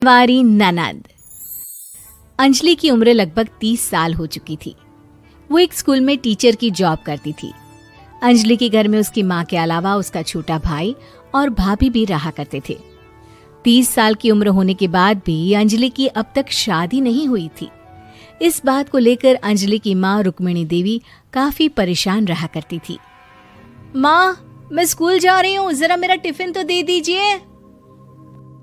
वारी ननद। अंजलि की उम्र लगभग 30 साल हो चुकी थी। वो एक स्कूल में टीचर की जॉब करती थी। अंजलि के घर में उसकी माँ के अलावा उसका छोटा भाई और भाभी भी रहा करते थे। 30 साल की उम्र होने के बाद भी अंजलि की अब तक शादी नहीं हुई थी। इस बात को लेकर अंजलि की माँ रुक्मिणी देवी काफी परेशान रहा करती थी। माँ, मैं स्कूल जा रही हूँ, जरा मेरा टिफिन तो दे दीजिए।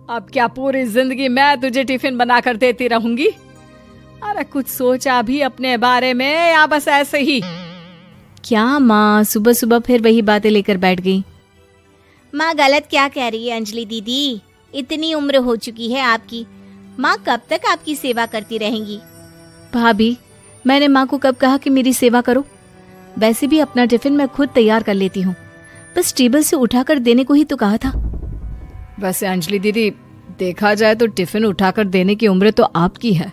अब क्या पूरी जिंदगी मैं तुझे टिफिन बनाकर देती रहूंगी? अरे कुछ सोचा भी अपने बारे में या बस ऐसे ही? क्या माँ, सुबह सुबह फिर वही बातें लेकर बैठ गई। माँ गलत क्या कह रही है अंजलि दीदी, इतनी उम्र हो चुकी है आपकी, माँ कब तक आपकी सेवा करती रहेंगी? भाभी, मैंने माँ को कब कहा कि मेरी सेवा करो? वैसे भी अपना टिफिन मैं खुद तैयार कर लेती हूँ, बस टेबल से उठाकर देने को ही तो कहा था। वैसे अंजलि दीदी, देखा जाए तो टिफिन उठाकर देने की उम्र तो आपकी है।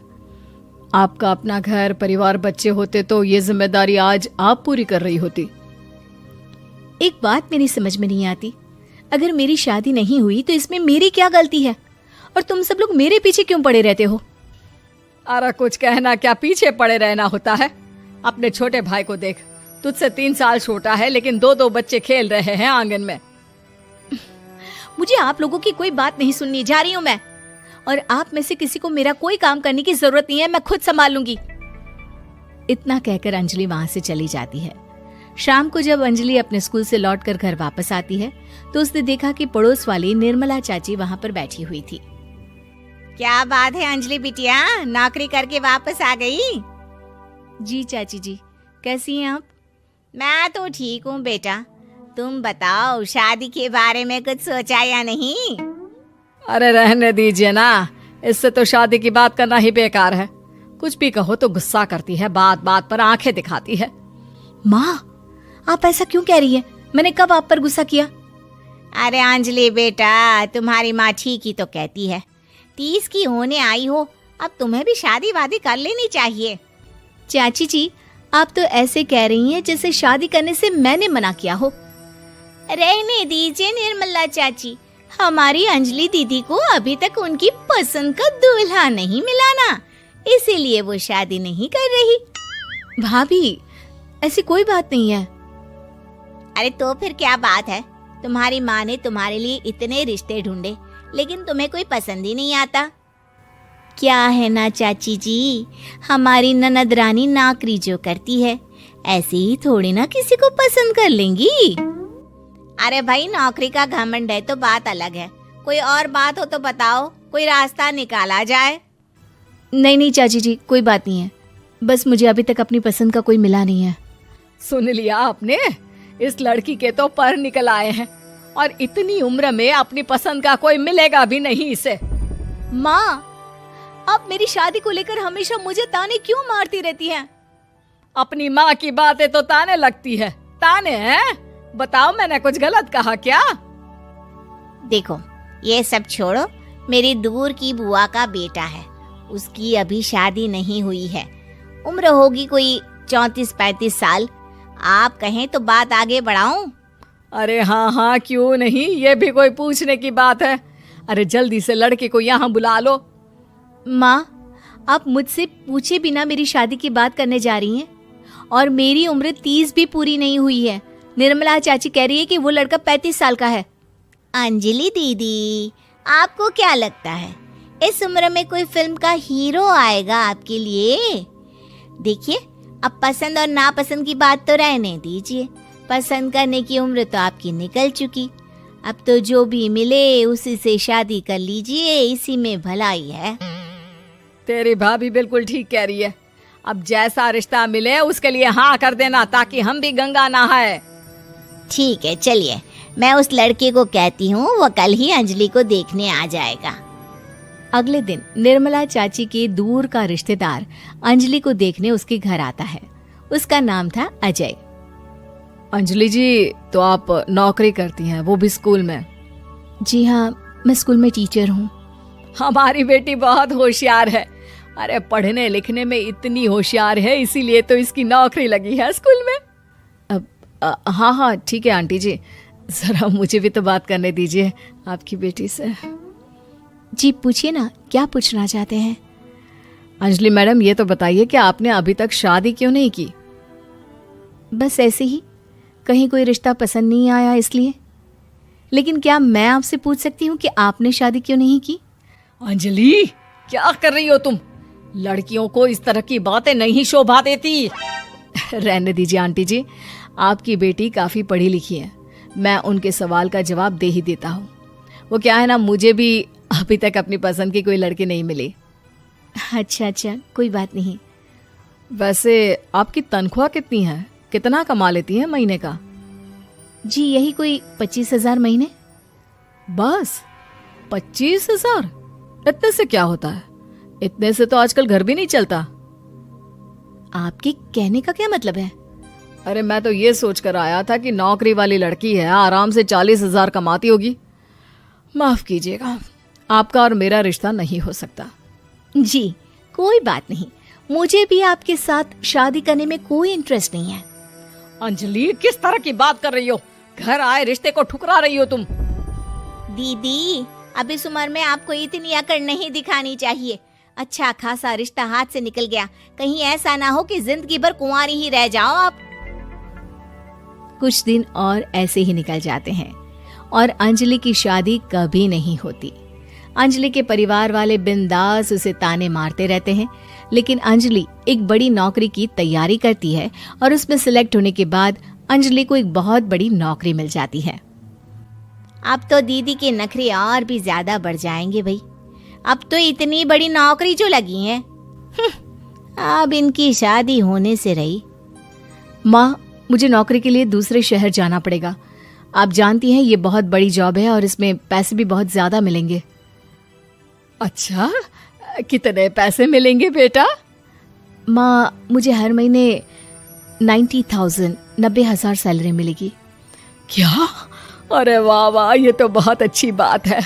आपका अपना घर परिवार बच्चे होते तो ये जिम्मेदारी आज आप पूरी कर रही होती। एक बात मेरी समझ में नहीं आती, अगर मेरी शादी नहीं हुई तो इसमें मेरी क्या गलती है और तुम सब लोग मेरे पीछे क्यों पड़े रहते हो? अरे कुछ कहना क्या पीछे पड़े रहना होता है? अपने छोटे भाई को देख, तुझसे 3 साल छोटा है लेकिन 2 बच्चे खेल रहे हैं आंगन में। मुझे आप लोगों की कोई बात नहीं सुननी, जा रही हूँ मैं। और आप में से किसी को मेरा कोई काम करने की जरूरत नहीं है, मैं खुद संभाल लूंगी। इतना कहकर अंजलि वहां से चली जाती है। शाम को जब अंजलि अपने स्कूल से लौटकर घर वापस आती है तो उसने देखा कि पड़ोस वाली निर्मला चाची वहां पर बैठी हुई थी। क्या बात है अंजलि बिटिया, नौकरी करके वापस आ गई? जी चाची जी, कैसी हैं आप? मैं तो ठीक हूँ बेटा, तुम बताओ शादी के बारे में कुछ सोचा या नहीं? अरे रहने दीजिए ना, इससे तो शादी की बात करना ही बेकार है। कुछ भी कहो तो गुस्सा करती है, बात बात पर आंखें दिखाती है। माँ, आप ऐसा क्यों कह रही है? मैंने कब आप पर गुस्सा किया? अरे अंजलि बेटा, तुम्हारी माँ ठीक ही तो कहती है, 30 की होने आई हो, अब तुम्हें भी शादी वादी कर लेनी चाहिए। चाची जी, आप तो ऐसे कह रही हैं जैसे शादी करने से मैंने मना किया हो। रहने दीजिए निर्मला चाची, हमारी अंजलि दीदी को अभी तक उनकी पसंद का दूल्हा नहीं मिला ना, इसीलिए वो शादी नहीं कर रही। भाभी, ऐसी कोई बात नहीं है। अरे तो फिर क्या बात है? तुम्हारी माँ ने तुम्हारे लिए इतने रिश्ते ढूंढे लेकिन तुम्हें कोई पसंद ही नहीं आता। क्या है ना चाची जी, हमारी ननद रानी नौकरी जो करती है ऐसे ही थोड़ी ना किसी को पसंद कर लेंगी। अरे भाई, नौकरी का घमंड है तो बात अलग है, कोई और बात हो तो बताओ, कोई रास्ता निकाला जाए। नहीं नहीं चाची जी, कोई बात नहीं है, बस मुझे अभी तक अपनी पसंद का कोई मिला नहीं है। सुन लिया आपने, इस लड़की के तो पर निकल आए हैं और इतनी उम्र में अपनी पसंद का कोई मिलेगा भी नहीं इसे। माँ, आप मेरी शादी को लेकर हमेशा मुझे ताने क्यों मारती रहती हैं? अपनी माँ की बातें तो ताने लगती है। ताने हैं? बताओ, मैंने कुछ गलत कहा क्या? देखो, ये सब छोड़ो, मेरी दूर की बुआ का बेटा है, उसकी अभी शादी नहीं हुई है, उम्र होगी कोई 34-35 साल। आप कहें तो बात आगे बढ़ाऊं? अरे हाँ हाँ, क्यों नहीं, ये भी कोई पूछने की बात है। अरे जल्दी से लड़के को यहाँ बुला लो। माँ, आप मुझसे पूछे बिना मेरी शादी की बात करने जा रही हैं और मेरी उम्र 30 भी पूरी नहीं हुई है। निर्मला चाची कह रही है कि वो लड़का 35 साल का है। अंजलि दीदी, आपको क्या लगता है इस उम्र में कोई फिल्म का हीरो आएगा आपके लिए? देखिए, अब पसंद और नापसंद की बात तो रहने दीजिए, पसंद करने की उम्र तो आपकी निकल चुकी, अब तो जो भी मिले उसी से शादी कर लीजिए, इसी में भलाई है। तेरी भाभी बिल्कुल ठीक कह रही है, अब जैसा रिश्ता मिले उसके लिए हाँ कर देना ताकि हम भी गंगा नहाए। ठीक है, चलिए मैं उस लड़के को कहती हूँ, वो कल ही अंजलि को देखने आ जाएगा। अगले दिन निर्मला चाची के दूर का रिश्तेदार अंजलि को देखने उसके घर आता है। उसका नाम था अजय। अंजलि जी, तो आप नौकरी करती हैं, वो भी स्कूल में? जी हाँ, मैं स्कूल में टीचर हूँ। हमारी बेटी बहुत होशियार है। अरे पढ़ने लिखने में इतनी होशियार है, इसीलिए तो इसकी नौकरी लगी है स्कूल में। हाँ हाँ ठीक है आंटी जी, जरा मुझे भी तो बात करने दीजिए आपकी बेटी से। जी पूछिए ना, क्या पूछना चाहते हैं? अंजलि मैडम, ये तो बताइए कि आपने अभी तक शादी क्यों नहीं की? बस ऐसे ही, कहीं कोई रिश्ता पसंद नहीं आया इसलिए। लेकिन क्या मैं आपसे पूछ सकती हूँ कि आपने शादी क्यों नहीं की? अंजलि, क्या कर रही हो तुम? लड़कियों को इस तरह की बातें नहीं शोभा देती। रहने दीजिए आंटी जी, आपकी बेटी काफ़ी पढ़ी लिखी है, मैं उनके सवाल का जवाब दे ही देता हूँ। वो क्या है ना, मुझे भी अभी तक अपनी पसंद की कोई लड़की नहीं मिली। अच्छा अच्छा, कोई बात नहीं। वैसे आपकी तनख्वाह कितनी है? कितना कमा लेती हैं महीने का? जी यही कोई 25,000 महीने। बस 25,000? इतने से क्या होता है? इतने से तो आजकल घर भी नहीं चलता। आपके कहने का क्या मतलब है? अरे मैं तो ये सोच कर आया था कि नौकरी वाली लड़की है, आराम से 40,000 कमाती होगी। माफ कीजिएगा, आपका और मेरा रिश्ता नहीं हो सकता। जी कोई बात नहीं, मुझे भी आपके साथ शादी करने में कोई इंटरेस्ट नहीं है। अंजलि, किस तरह की बात कर रही हो? घर आए रिश्ते को ठुकरा रही हो तुम। दीदी, अब इस उम्र में आपको इतनी अकड़ नहीं दिखानी चाहिए। अच्छा खासा रिश्ता हाथ से निकल गया, कहीं ऐसा ना हो कि जिंदगी भर कुंवारी ही रह जाओ आप। कुछ दिन और ऐसे ही निकल जाते हैं और अंजलि की शादी कभी नहीं होती। अंजलि के परिवार वाले बिंदास उसे ताने मारते रहते हैं, लेकिन अंजलि एक बड़ी नौकरी की तैयारी करती है और उसमें सिलेक्ट होने के बाद अंजलि को एक बहुत बड़ी नौकरी मिल जाती है। अब तो दीदी के नखरे और भी ज्यादा बढ़ जाएंगे भाई, अब तो इतनी बड़ी नौकरी जो लगी है, अब इनकी शादी होने से रही। माँ, मुझे नौकरी के लिए दूसरे शहर जाना पड़ेगा। आप जानती हैं ये बहुत बड़ी जॉब है और इसमें पैसे भी बहुत ज्यादा मिलेंगे। अच्छा, कितने पैसे मिलेंगे बेटा? माँ, मुझे हर महीने 90,000 सैलरी मिलेगी। क्या? अरे वाह वाह, ये तो बहुत अच्छी बात है।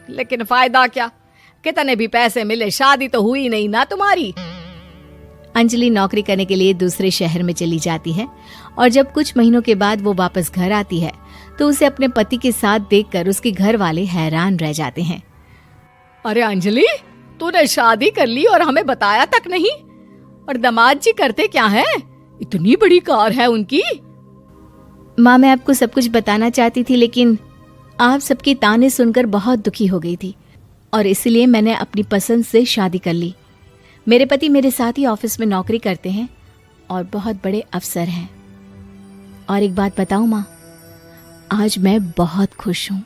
लेकिन फायदा क्या? कितने भी पैसे मिले, शादी तो हुई नहीं ना तुम्हारी। अंजलि नौकरी करने के लिए दूसरे शहर में चली जाती है और जब कुछ महीनों के बाद वो वापस घर आती है तो उसे अपने पति के साथ देखकर उसके घर वाले हैरान रह जाते हैं। अरे अंजलि, तूने शादी कर ली और हमें बताया तक नहीं। और दामाद जी करते क्या हैं? इतनी बड़ी कार है उनकी। माँ, मैं आपको सब कुछ बताना चाहती थी, लेकिन आप सबके ताने सुनकर बहुत दुखी हो गई थी और इसलिए मैंने अपनी पसंद से शादी कर ली। मेरे पति मेरे साथ ही ऑफिस में नौकरी करते हैं और बहुत बड़े अफसर हैं। और एक बात बताऊं माँ, आज मैं बहुत खुश हूँ।